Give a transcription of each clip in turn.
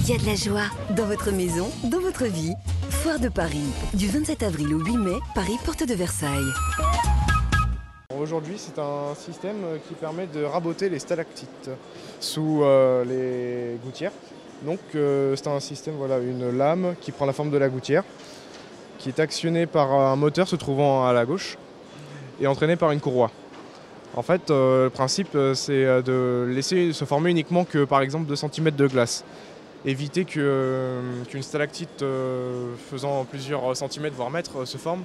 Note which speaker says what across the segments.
Speaker 1: Il y a de la joie dans votre maison, dans votre vie. Foire de Paris, du 27 avril au 8 mai, Paris, porte de Versailles.
Speaker 2: Aujourd'hui, c'est un système qui permet de raboter les stalactites sous les gouttières. Donc c'est un système, voilà, une lame qui prend la forme de la gouttière, qui est actionnée par un moteur se trouvant à la gauche et entraîné par une courroie. En fait, le principe, c'est de laisser se former uniquement que, par exemple, 2 cm de glace. Éviter qu'une stalactite faisant plusieurs centimètres, voire mètres, se forme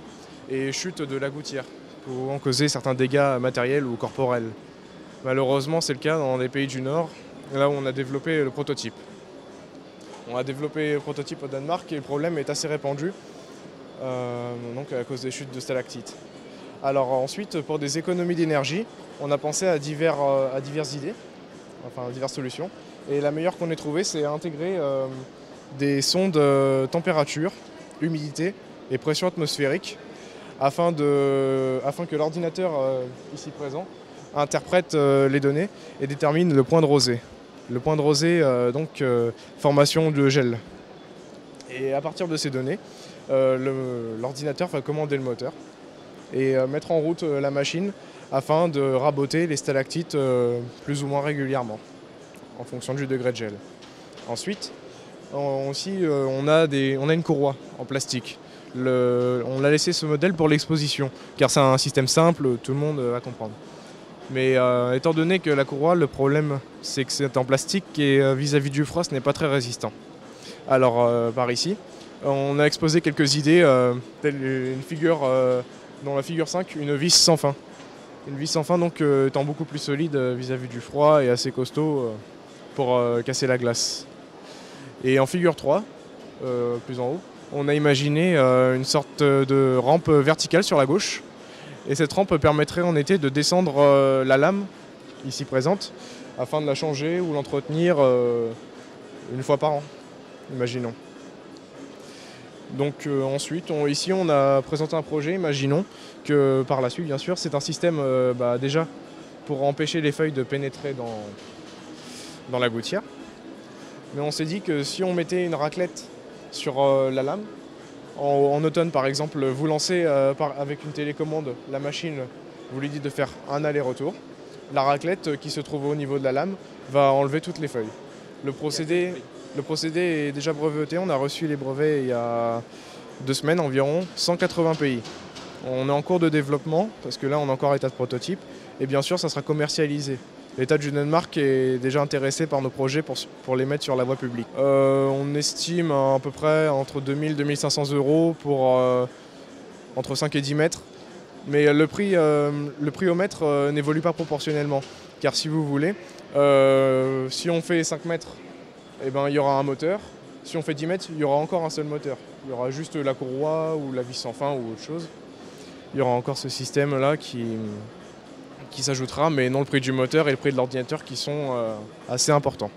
Speaker 2: et chute de la gouttière, pouvant causer certains dégâts matériels ou corporels. Malheureusement, c'est le cas dans les pays du Nord, là où on a développé le prototype. On a développé le prototype au Danemark et le problème est assez répandu, donc à cause des chutes de stalactites. Alors ensuite, pour des économies d'énergie, on a pensé à diverses idées, enfin diverses solutions. Et la meilleure qu'on ait trouvée, c'est intégrer des sondes température, humidité et pression atmosphérique afin que l'ordinateur ici présent interprète les données et détermine le point de rosée. Le point de rosée, formation de gel. Et à partir de ces données, l'ordinateur va commander le moteur et mettre en route la machine afin de raboter les stalactites plus ou moins régulièrement, en fonction du degré de gel. Ensuite, on a une courroie en plastique. On a laissé ce modèle pour l'exposition, car c'est un système simple, tout le monde va comprendre. Mais étant donné que la courroie, le problème, c'est que c'est en plastique et vis-à-vis du froid, ce n'est pas très résistant. Alors, par ici, on a exposé quelques idées, telle une figure, dans la figure 5, une vis sans fin. Une vis sans fin, donc, étant beaucoup plus solide vis-à-vis du froid et assez costaud pour casser la glace. Et en figure 3, plus en haut, on a imaginé une sorte de rampe verticale sur la gauche. Et cette rampe permettrait en été de descendre la lame, ici présente, afin de la changer ou l'entretenir une fois par an, imaginons. Donc ensuite, ici on a présenté un projet, imaginons que par la suite, bien sûr, c'est un système déjà pour empêcher les feuilles de pénétrer dans la gouttière. Mais on s'est dit que si on mettait une raclette sur la lame, en automne par exemple, vous lancez avec une télécommande la machine, vous lui dites de faire un aller-retour. La raclette qui se trouve au niveau de la lame va enlever toutes les feuilles. Le procédé est déjà breveté, on a reçu les brevets il y a 2 semaines environ, 180 pays. On est en cours de développement, parce que là on est encore à l'état de prototype, et bien sûr ça sera commercialisé. L'État du Danemark est déjà intéressé par nos projets pour les mettre sur la voie publique. On estime à peu près entre 2000 et 2500 € pour entre 5 et 10 mètres. Mais le prix au mètre n'évolue pas proportionnellement. Car si vous voulez, si on fait 5 mètres, eh ben, il y aura un moteur. Si on fait 10 mètres, il y aura encore un seul moteur. Il y aura juste la courroie ou la vis sans fin ou autre chose. Il y aura encore ce système-là qui s'ajoutera, mais non le prix du moteur et le prix de l'ordinateur qui sont assez importants.